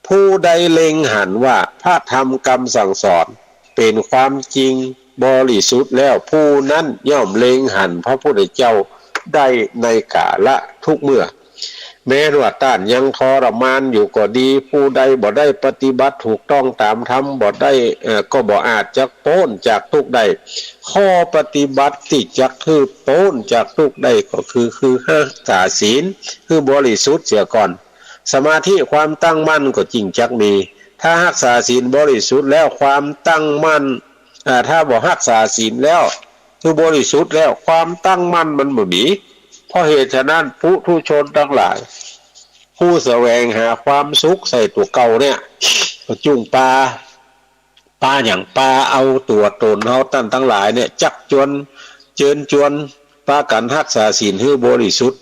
ผู้ใดเล็งหันว่าพระธรรมคำสั่งสอนเป็นความจริงบริสุทธิ์แล้วผู้นั้นย่อมเล็งหันพระพุทธเจ้าได้ในกาลทุกเมื่อแม้ว่าต้านยังทรมานอยู่ก็ดีผู้ใดบ่ได้ปฏิบัติถูกต้องตามธรรมบ่ได้ก็บ่อาจจะพ้นจากทุกข์ได้ข้อปฏิบัติที่จะคือพ้นจากทุกข์ได้ก็คือรักษาศีลคือบริสุทธิ์เสียก่อนสมาธิความตั้งมั่นก็จริงจักมี ถ้ารักษาศีลบริสุทธิ์แล้วความตั้งมั่นถ้าบ่รักษาศีลแล้วคือบริสุทธิ์แล้วความตั้งมั่นมันบ่มีเพราะเหตุฉะนั้นผู้ทุชนทั้งหลายผู้แสวงหาความสุขใส่ตัวเก่าเนี่ยจุ่งปลาอย่างปลาเอาตัวตนเฮาตั้นทั้งหลายเนี่ยจักจวนเจิญจวนปากันรักษาศีลให้บริสุทธิ์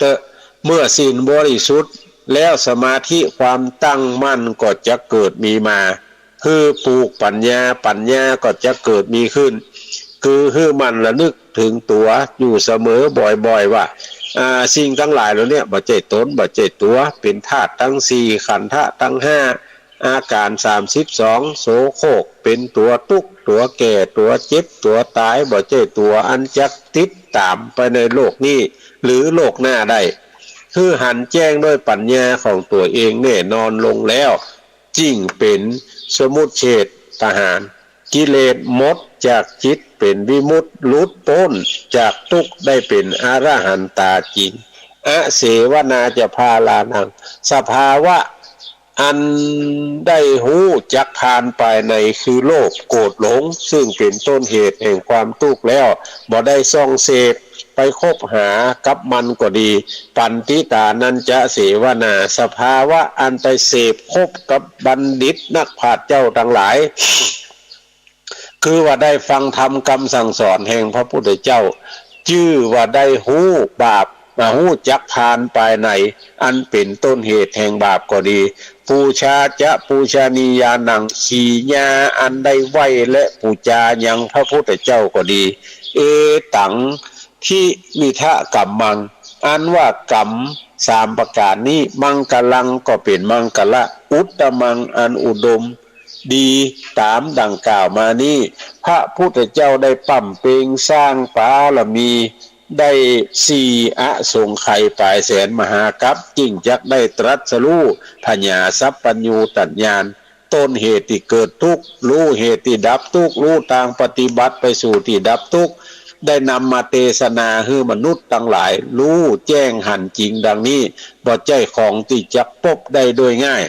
เมื่อศีลบริสุทธิ์แล้วสมาธิความตั้งมั่นก็จะเกิดมีมาคือปลูกปัญญาก็จะเกิดมีขึ้นคือให้มันระลึกถึงตัวอยู่เสมอบ่อยๆว่าสิ่งทั้งหลายเหล่านี้บ่ใช่ตนบ่ใช่ตัวเป็นธาตุทั้ง4ขันธ์ทั้ง5อาการ32โสโครกเป็นตัวทุกข์ตัวแก่ตัวเจ็บตัวตายบ่ใช่ตัวอันจักติดตามไปในโลกนี้หรือโลกหน้าได้คือหันแจ้งด้วยปัญญาของตัวเองแน่นอนลงแล้วยิ่งเป็นสมุทเฉททหารกิเลสหมดจากจิตเป็นวิมุตติหลุดพ้นจากทุกข์ได้เป็นอรหันตาจริงเสวนาจะพาลานังสภาวะอันได้หูจักทานไปในคือโลภโกรธหลงซึ่งเป็นต้นเหตุแห่งความทุกข์แล้วบ่ได้ส่องเสพไปคบหากับมันก็ดีปันติตานันจะเสวนาสภาวะอันไปเสพคบกับบัณฑิตนักปราชญ์เจ้าทั้งหลายคือว่าได้ฟังธรรมคำสั่งสอนแห่งพระพุทธเจ้าชื่อว่าได้หูบาปหูจักทานภายในอันเป็นต้นเหตุแห่งบาปก็ดีปูชาจะปูชนียานังขีญาอันได้ไหวและปูจายังพระพุทธเจ้าก็ดีตังที่มิทะกัมมังอันว่ากรรม3ประการนี้มังกลังก็เป็นมังกละอุตตมังอันอุดมดีตามดังกล่าวมานี้พระพุทธเจ้าได้ปั่มเปงสร้างปาละมีได้4อสงไขยปลายแสนมหากัปจึงจักได้ตรัสรู้พญาสัพพัญญูตัญญาณต้นเหตุที่เกิดทุกข์รู้เหตุที่ดับทุกข์รู้ทางปฏิบัติไปสู่ที่ดับทุกข์ได้นำมาเทศนาให้มนุษย์ทั้งหลายรู้แจ้งหันจริงดังนี้บ่ใจของที่จักพบได้โดยง่าย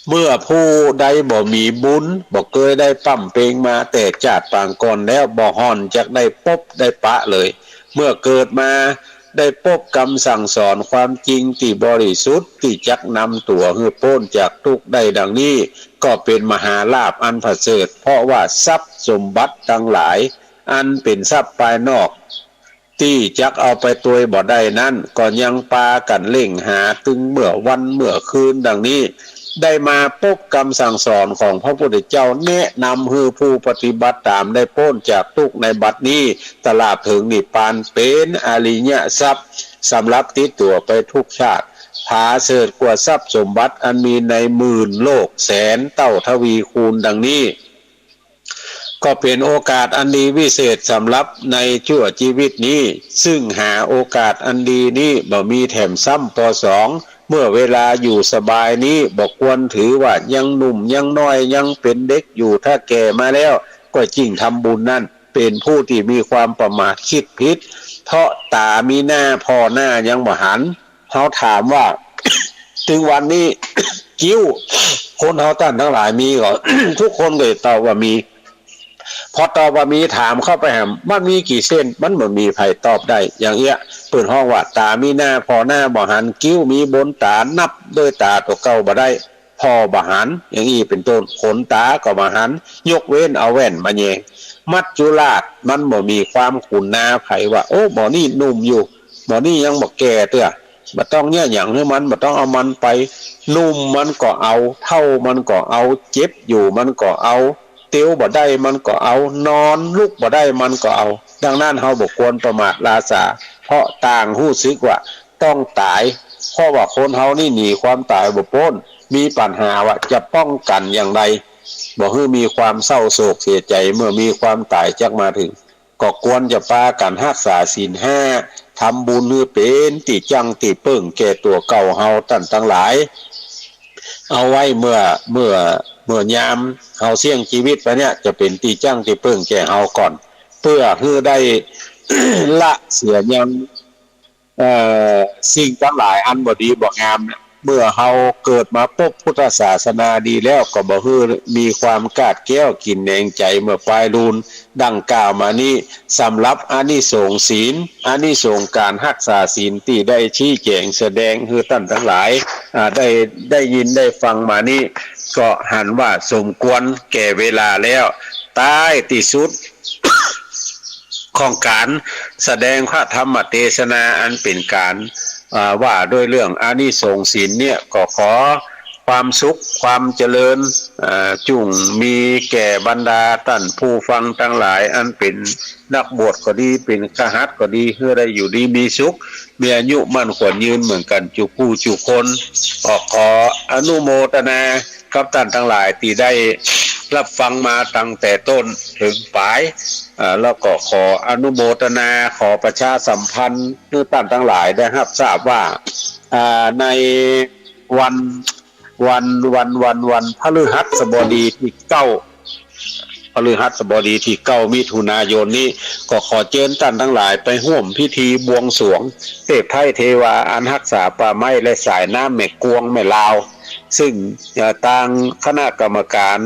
เมื่อผู้ใดบ่มีบุญบ่เคยได้ปั่มเปงมาแต่ชาติปางก่อนแล้วบ่ฮ้อนจักได้พบได้ปะเลยเมื่อเกิดมาได้พบคำสั่งสอนความจริงที่บริสุทธิ์ที่จักนำตัวให้พ้นจากทุกข์ได้ดังนี้ก็เป็นมหาลาภอันประเสริฐเพราะว่าทรัพย์สมบัติทั้งหลายอันเป็นทรัพย์ภายนอกที่จักเอาไปตัวบ่ได้นั้นก็ยังปากันเล่งหาตึงเมื่อวันเมื่อคืนดังนี้ได้มาพบคำสั่งสอนของพระพุทธเจ้าแนะนำให้ผู้ปฏิบัติตามได้พ้นจากทุกข์ในบัดนี้ตลอดถึงนิพพานเป็นอริยทรัพย์สำหรับติดตัวไปทุกชาติผาเสริฐกว่าทรัพย์สมบัติอันมีในหมื่นโลกแสนเท่าทวีคูณดังนี้ก็เป็นโอกาสอันดีวิเศษสำหรับในชั่วชีวิตนี้ซึ่งหาโอกาสอันดีนี้บ่มีแถมซ้ำป2เมื่อเวลาอยู่สบายนี้บอกควรถือว่ายังหนุ่มยังน้อยยังเป็นเด็กอยู่ถ้าแก่มาแล้วก็จริงทำบุญนั่นเป็นผู้ที่มีความประมาทคิดผิดเพราะตามีหน้าพอหน้ายังบ่หันเขาถามว่า ถึงวันนี้ กิ้วคนเขาตั้นทั้งหลายมีก่อน ทุกคนเลยตอบว่ามีพอตอบว่ามีถามเข้าไปหามันมีกี่เส้นมันบ่มีใครตอบได้อย่างเงี้ยเปิดห้องว่าตามีหน้าพอหน้าบ่หันกิ้วมีบนตานับด้วยตาตัวเก่าบ่ได้พอบ่หันอย่างนี้เป็นต้นขนตาก็บ่หันยกเว้นเอาแว่นมาแยงมัจจุราชมันบ่มีความขุนหน้าไผว่าโอ้บ่นี่หนุ่มอยู่บ่นี่ยังบ่แก่เตื้อบ่ต้องเนี่ยหยังให้มันบ่ต้องเอามันไปนุ่มมันก็เอาเท่ามันก็เอาเจ็บอยู่มันก็เอาเตียวบ่ได้มันก็เอานอนลุกบ่ได้มันก็เอาดังนั้นเฮาบ่ควรประมาทลาสาเพราะต่างรู้สึกว่าต้องตายเพราะว่าคนเฮานี่หนีความตายบ่พ้นมีปัญหาว่าจะป้องกันอย่างไรบ่ให้มีความเศร้าโศกเสียใจเมื่อมีความตายจักมาถึงก็ควรจะปากันรักษาศีล5ทำบุญให้เป็นติจังติเปิ้งแก่ตัวเก่าเฮาตั้นทั้งหลายเอาไว้เมื่อยามเฮาเสี่ยงชีวิตไปเนี่ยจะเป็นตีจั่งที่เพิ่งแก่เฮาก่อนเพื่อให้ได้ ละเสียยังสิ่งทั้งหลายอันบ่ดีบ่งาม เมื่อเฮาเกิดมาพบพุทธศาสนาดีแล้วก็บ่ฮือมีความกาดแก้วกินแหนงใจเมื่อปลายรูนดังกล่าวมานี้สำหรับอานิสงส์ศีลอานิสงส์การรักษาศีลที่ได้ชี้แจงแสดงให้ท่านทั้งหลายได้ยินได้ฟังมานี้ก็หันว่าสมควรแก่เวลาแล้วท้ายที่สุดของการแสดงพระธรรมเทศนาอันเป็นการว่าด้วยเรื่องอานิสงส์ศีลเนี่ยก็ขอความสุขความเจริญจุงมีแก่บรรดาท่านผู้ฟังทั้งหลายอันเป็นนักบวชก็ดีเป็นคฤหัสถ์ก็ดีเพื่อได้อยู่ดีมีสุขมีอายุมั่นขวัญยืนเหมือนกันจุผู้จุคนขออนุโมทนากับท่านทั้งหลายที่ได้รับฟังมาตั้งแต่ต้นถึงปลายแล้วก็ขออนุโมทนาขอประชาสัมพันธ์ให้ท่านทั้งหลายได้รับทราบว่าในวันพฤหัสบดีที่9มิถุนายนนี้ก็ขอเชิญท่านทั้งหลายไปร่วมพิธีบวงสรวงเทพไทยเทวาอันรักษาป่าไม้และสายน้ำแม่กวงแม่ลาวซึ่งทางคณะกรรมการ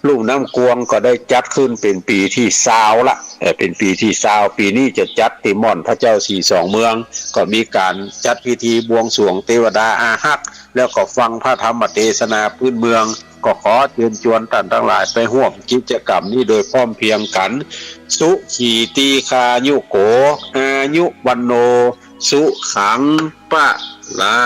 ลุ่มน้ำกวงก็ได้จัดขึ้นเป็นปีที่20ละเป็นปีที่20ปีนี้จะจัดที่ม่อนพระเจ้า42เมืองก็มีการจัดพิธีบวงสรวงเทวดาอารักษ์แล้วก็ฟังพระธรรมเทศนาพื้นเมืองก็ขอเชิญชวนท่านทั้งหลายไปร่วมกิจกรรมนี้โดยพร้อมเพรียงกันสุขีตีคายุโกอายุวันโนสุขังปะลา